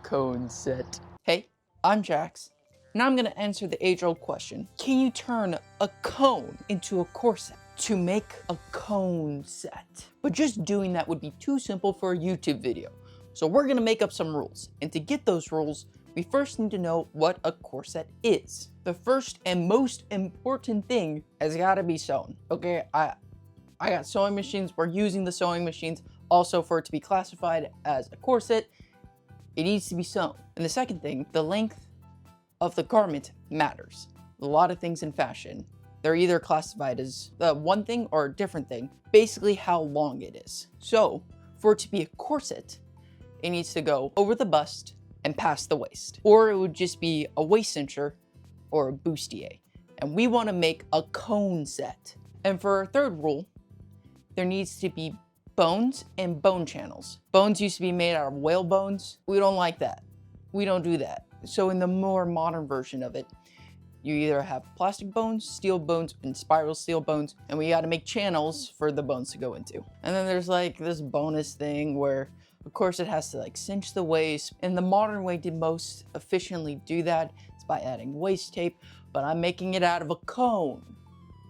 Corset. Hey, I'm Jax, and I'm gonna answer the age-old question. Can you turn a cone into a corset? To make a cone set. But just doing that would be too simple for a YouTube video. So we're gonna make up some rules. And to get those rules, we first need to know what a corset is. The first and most important thing has gotta be sewn. Okay, I got sewing machines. We're using the sewing machines. Also, for it to be classified as a corset, it needs to be sewn. And the second thing, the length of the garment matters. A lot of things in fashion, they're either classified as one thing or a different thing, basically how long it is. So for it to be a corset, it needs to go over the bust and past the waist. Or it would just be a waist cincher or a bustier. And we want to make a cone set. And for our third rule, there needs to be bones and bone channels. Bones used to be made out of whale bones. We don't like that. We don't do that. So in the more modern version of it, you either have plastic bones, steel bones, and spiral steel bones, and we gotta make channels for the bones to go into. And then there's like this bonus thing where, of course, it has to like cinch the waist. And the modern way to most efficiently do that is by adding waist tape, but I'm making it out of a cone.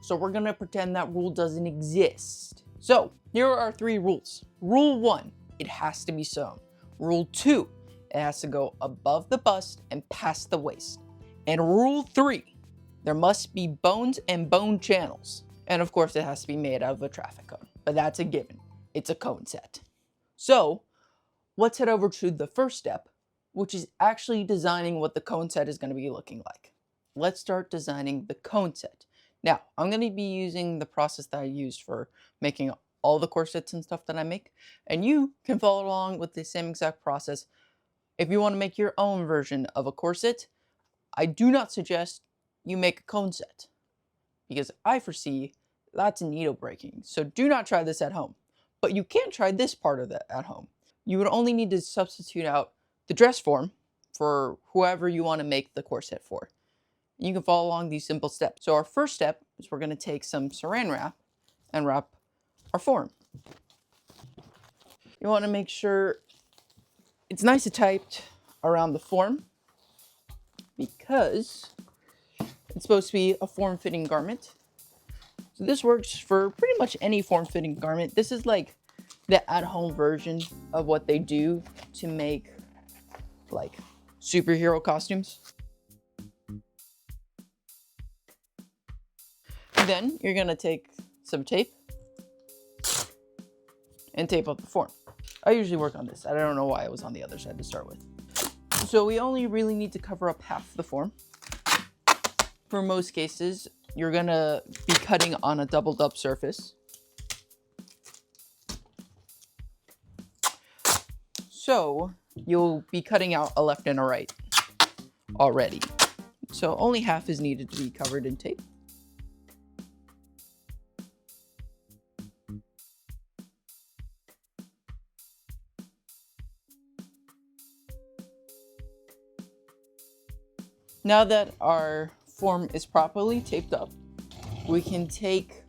So we're gonna pretend that rule doesn't exist. So here are our 3 rules. Rule 1, it has to be sewn. Rule 2, it has to go above the bust and past the waist. And rule 3, there must be bones and bone channels. And of course, it has to be made out of a traffic cone. But that's a given. It's a cone set. So let's head over to the first step, which is actually designing what the cone set is going to be looking like. Let's start designing the cone set. Now, I'm going to be using the process that I used for making all the corsets and stuff that I make. And you can follow along with the same exact process. If you want to make your own version of a corset, I do not suggest you make a cone set, because I foresee lots of needle breaking. So do not try this at home. But you can try this part of it at home. You would only need to substitute out the dress form for whoever you want to make the corset for. You can follow along these simple steps. So our first step is we're going to take some saran wrap and wrap our form. You want to make sure it's nice and tight around the form, because it's supposed to be a form-fitting garment. So this works for pretty much any form-fitting garment. This is like the at-home version of what they do to make like superhero costumes. Then you're gonna take some tape and tape up the form. I usually work on this side. I don't know why I was on the other side to start with. So we only really need to cover up half the form. For most cases, you're gonna be cutting on a doubled up surface. So you'll be cutting out a left and a right already. So only half is needed to be covered in tape. Now that our form is properly taped up, we can take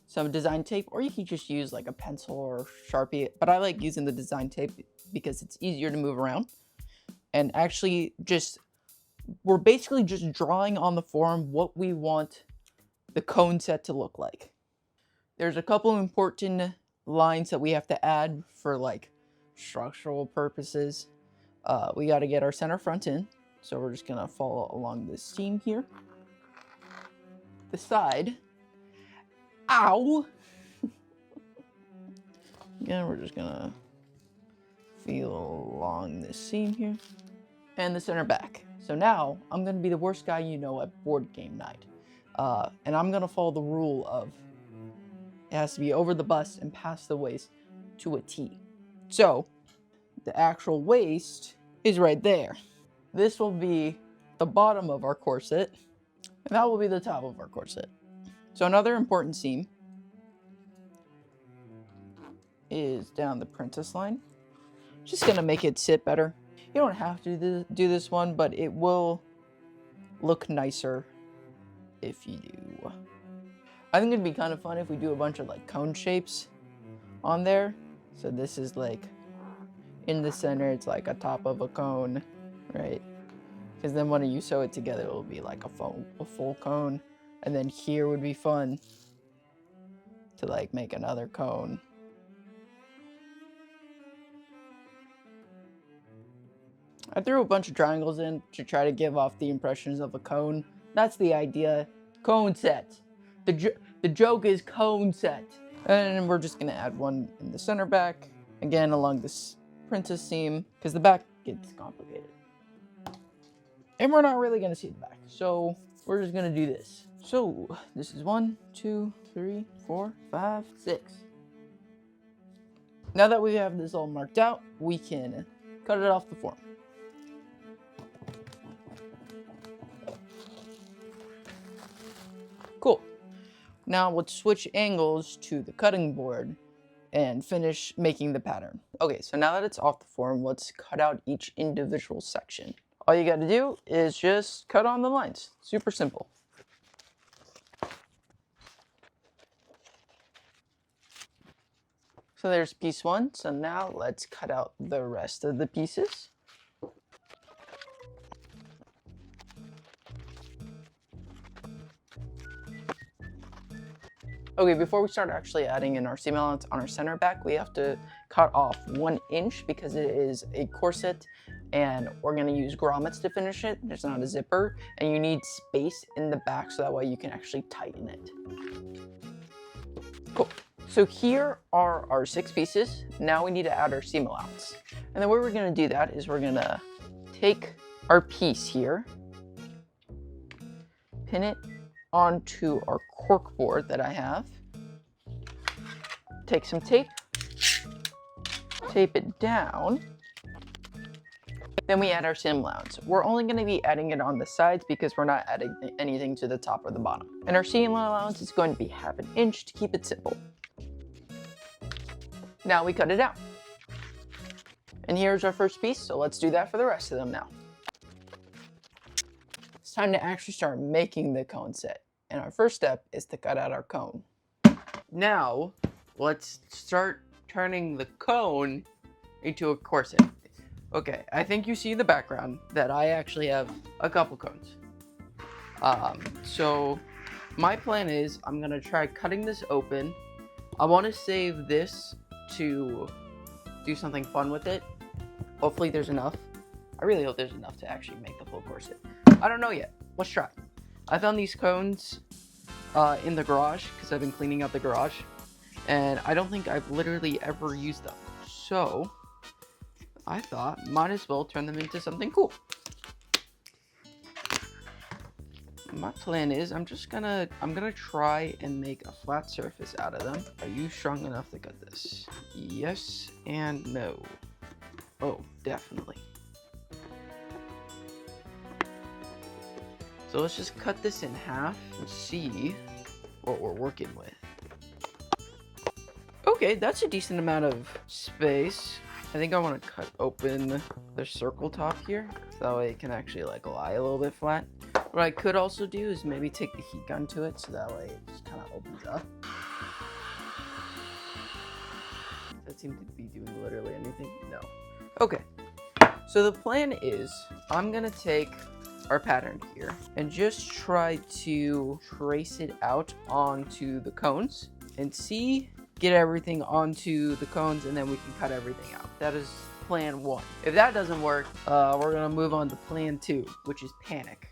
some design tape, or you can just use like a pencil or Sharpie, but I like using the design tape because it's easier to move around. And actually we're basically just drawing on the form what we want the cone set to look like. There's a couple important lines that we have to add for like structural purposes. We got to get our center front in, so we're just gonna follow along this seam here. The side, ow! Again, we're just gonna feel along this seam here, and the center back. So now I'm gonna be the worst guy you know at board game night, and I'm gonna follow the rule of it has to be over the bust and past the waist to a T. So the actual waist is right there. This will be the bottom of our corset, and that will be the top of our corset. So another important seam is down the princess line. Just gonna make it sit better. You don't have to do this one, but it will look nicer if you do. I think it'd be kind of fun if we do a bunch of like cone shapes on there. So this is like in the center, it's like a top of a cone, right? Because then when you sew it together, it will be like a full cone. And then here would be fun to like make another cone. I threw a bunch of triangles in to try to give off the impressions of a cone. That's the idea. Cone set. The joke is cone set. And we're just gonna add one in the center back, again along this princess seam, because the back gets complicated. And we're not really gonna see the back, so we're just gonna do this. So this is 1, 2, 3, 4, 5, 6. Now that we have this all marked out, we can cut it off the form. Cool. Now let's switch angles to the cutting board and finish making the pattern. Okay, so now that it's off the form, let's cut out each individual section. All you gotta do is just cut on the lines. Super simple. So there's piece 1, so now let's cut out the rest of the pieces. Okay, before we start actually adding in our seam allowance on our center back, we have to cut off 1 inch because it is a corset and we're gonna use grommets to finish it. There's not a zipper and you need space in the back so that way you can actually tighten it. Cool. So here are our 6 pieces. Now we need to add our seam allowance. And the way we're gonna do that is we're gonna take our piece here, pin it onto our cork board that I have. Take some tape, tape it down. Then we add our seam allowance. We're only going to be adding it on the sides because we're not adding anything to the top or the bottom. And our seam allowance is going to be 1/2 inch to keep it simple. Now we cut it out. And here's our first piece, so let's do that for the rest of them now. It's time to actually start making the cone set. And our first step is to cut out our cone. Now, let's start turning the cone into a corset. Okay, I think you see in the background that I actually have a couple cones. So my plan is I'm gonna try cutting this open. I wanna save this to do something fun with it. Hopefully there's enough. I really hope there's enough to actually make the full corset. I don't know yet. Let's try. I found these cones in the garage because I've been cleaning out the garage. And I don't think I've literally ever used them. So I thought might as well turn them into something cool. My plan is I'm gonna try and make a flat surface out of them. Are you strong enough to cut this? Yes and no. Oh, definitely. So let's just cut this in half and see what we're working with. Okay, that's a decent amount of space. I think I want to cut open the circle top here, so that way it can actually like lie a little bit flat. What I could also do is maybe take the heat gun to it, so that way it just kind of opens up. That seemed to be doing literally anything. No. Okay. So the plan is I'm gonna take our pattern here and just try to trace it out onto the cones and get everything onto the cones, and then we can cut everything out. That is plan 1. If that doesn't work, we're gonna move on to plan 2, which is panic.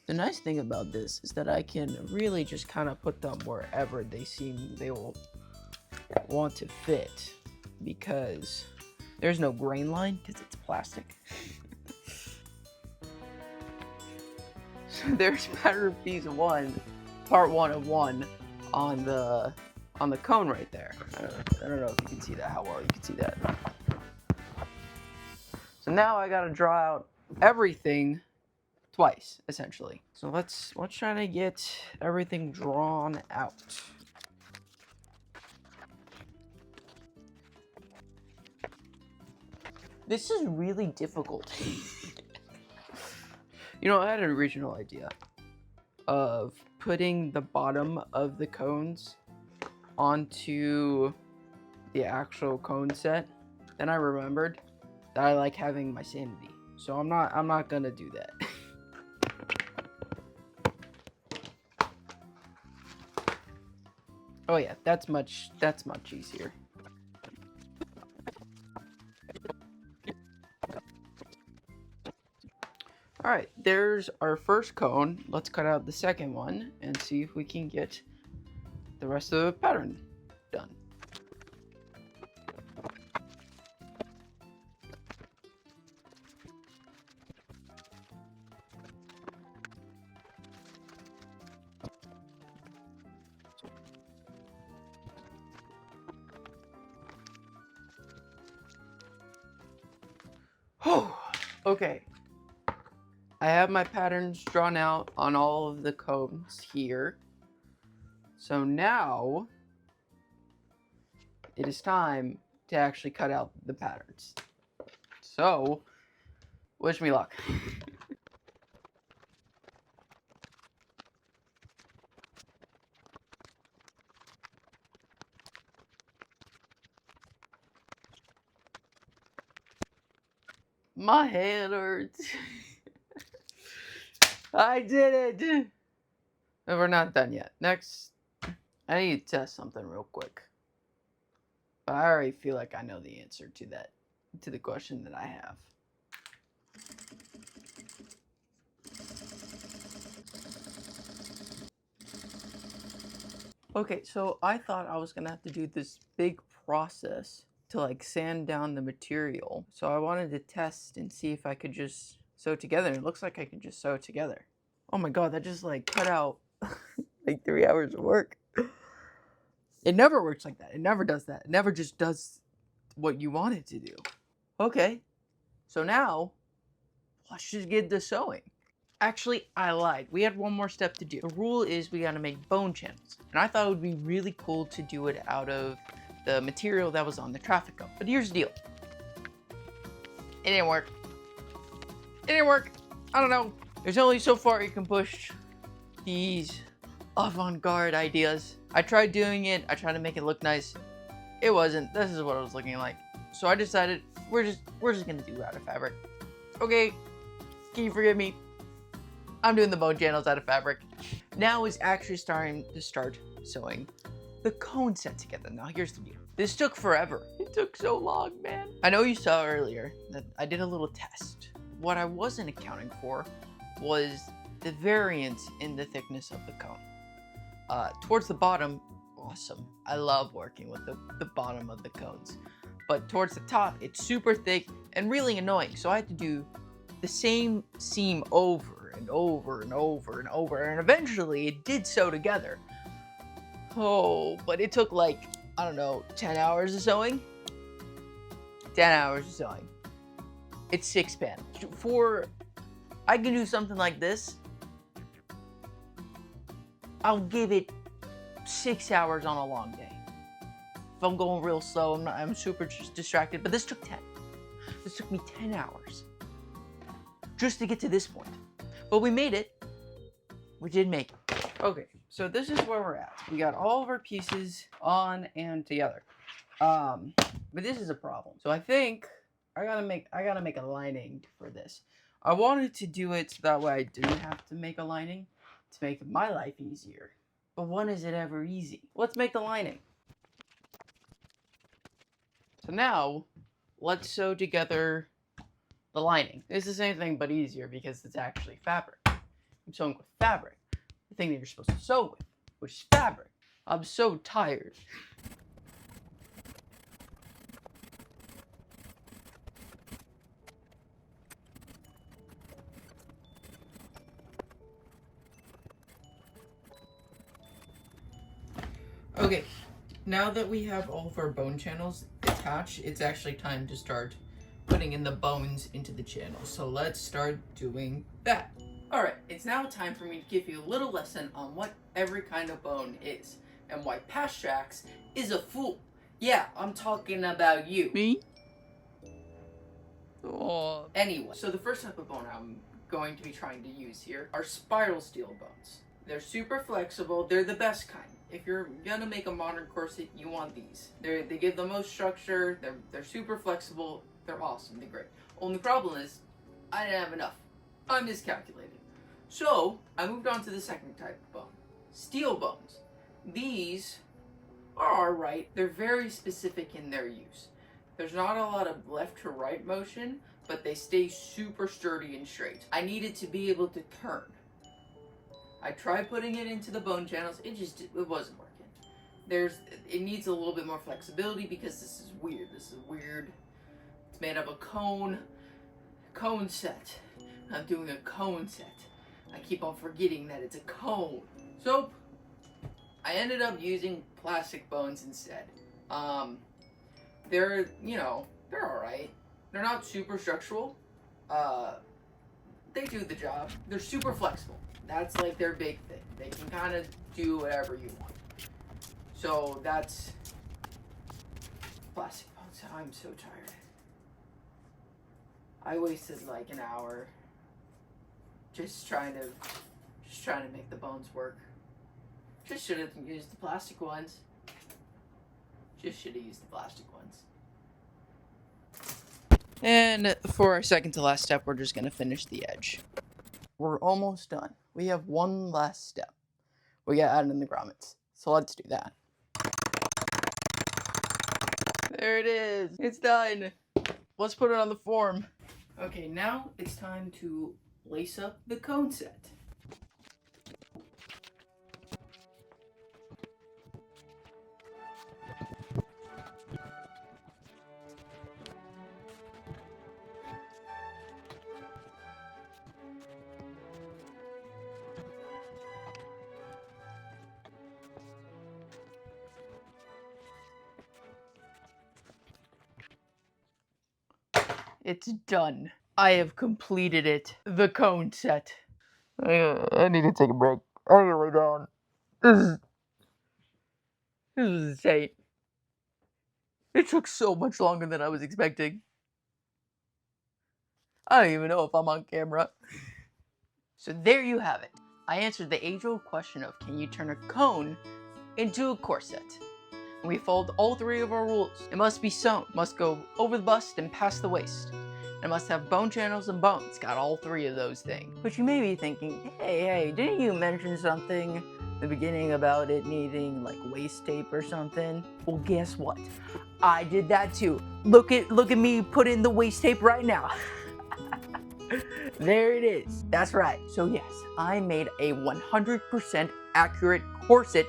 The nice thing about this is that I can really just kind of put them wherever they seem they will want to fit, because there's no grain line because it's plastic. So there's pattern piece 1, part 1 of 1 on the cone right there. I don't know if you can see that, how well you can see that. So now I gotta draw out everything twice, essentially. So let's try to get everything drawn out. This is really difficult. You know, I had an original idea of putting the bottom of the cones onto the actual cone set, then I remembered that I like having my sanity. So I'm not gonna do that. Oh yeah, that's much easier. Alright, there's our first cone. Let's cut out the second one and see if we can get the rest of the pattern done. Okay. I have my patterns drawn out on all of the cones here. So now it is time to actually cut out the patterns. So, wish me luck. My hand hurts. I did it! But we're not done yet. Next, I need to test something real quick. But I already feel like I know the answer to that, to the question that I have. Okay, so I thought I was gonna have to do this big process to like sand down the material. So I wanted to test and see if I could just sew it together. It looks like I can just sew it together. Oh my god, that just like cut out like 3 hours of work. It never works like that. It never does that. It never just does what you want it to do. Okay, so now let's just get to sewing. Actually, I lied. We had one more step to do. The rule is we gotta make bone channels. And I thought it would be really cool to do it out of the material that was on the traffic cone. But here's the deal. It didn't work. It didn't work. I don't know. There's only so far you can push these avant-garde ideas. I tried doing it. I tried to make it look nice. It wasn't. This is what it was looking like. So I decided we're just gonna do it out of fabric. Okay, can you forgive me? I'm doing the bone channels out of fabric. Now is actually starting to start sewing the cone set together. Now here's the deal. This took forever. It took so long, man. I know you saw earlier that I did a little test. What I wasn't accounting for was the variance in the thickness of the cone. Towards the bottom, awesome. I love working with the bottom of the cones. But towards the top, it's super thick and really annoying. So I had to do the same seam over and over and over and over, and eventually it did sew together. Oh, but it took like, I don't know, 10 hours of sewing? 10 hours of sewing. It's 6 panels. I can do something like this, I'll give it 6 hours on a long day. If I'm going real slow, I'm super distracted, but this took 10. This took me 10 hours just to get to this point. But we made it. We did make it. Okay, so this is where we're at. We got all of our pieces on and together. But this is a problem. So I think I gotta make a lining for this. I wanted to do it so that way I didn't have to make a lining to make my life easier. But when is it ever easy? Let's make the lining. So now, let's sew together the lining. It's the same thing but easier because it's actually fabric. I'm sewing with fabric. The thing that you're supposed to sew with, which is fabric. I'm so tired. Okay, now that we have all of our bone channels attached, it's actually time to start putting in the bones into the channels. So let's start doing that. Alright, it's now time for me to give you a little lesson on what every kind of bone is, and why Pastrax is a fool. Yeah, I'm talking about you. Me? Oh. Anyway, so the first type of bone I'm going to be trying to use here are spiral steel bones. They're super flexible, they're the best kind. If you're gonna make a modern corset, you want these. They give the most structure. They're super flexible. They're awesome. They're great. Only problem is, I didn't have enough. I miscalculated. So I moved on to the second type of bone, steel bones. These are alright. They're very specific in their use. There's not a lot of left to right motion, but they stay super sturdy and straight. I needed to be able to turn. I tried putting it into the bone channels. It wasn't working. It needs a little bit more flexibility because this is weird. It's made of a cone set. I'm doing a cone set. I keep on forgetting that it's a cone. So I ended up using plastic bones instead. They're alright. They're not super structural. They do the job. They're super flexible. That's like their big thing. They can kind of do whatever you want. So that's plastic bones. I'm so tired. I wasted like an hour just trying to make the bones work. Just should have used the plastic ones. And for our second to last step, we're just gonna finish the edge. We're almost done. We have one last step. We gotta add in the grommets. So let's do that. There it is. It's done. Let's put it on the form. Okay, now it's time to lace up the cone set. It's done. I have completed it. The cone set. I need to take a break. I need to lay down. This is insane. It took so much longer than I was expecting. I don't even know if I'm on camera. So there you have it. I answered the age-old question of can you turn a cone into a corset? And we followed all three of our rules. It must be sewn, must go over the bust and past the waist. It must have bone channels and bones. Got all three of those things. But you may be thinking, hey, didn't you mention something in the beginning about it needing like waist tape or something? Well, guess what? I did that too. Look at me put in the waist tape right now. There it is. That's right. So yes, I made a 100% accurate corset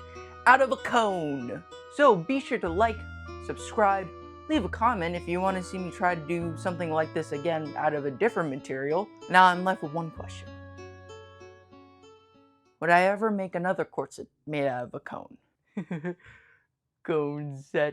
out of a cone. So be sure to like, subscribe, leave a comment if you want to see me try to do something like this again out of a different material. Now I'm left with one question. Would I ever make another corset made out of a cone? Cone set.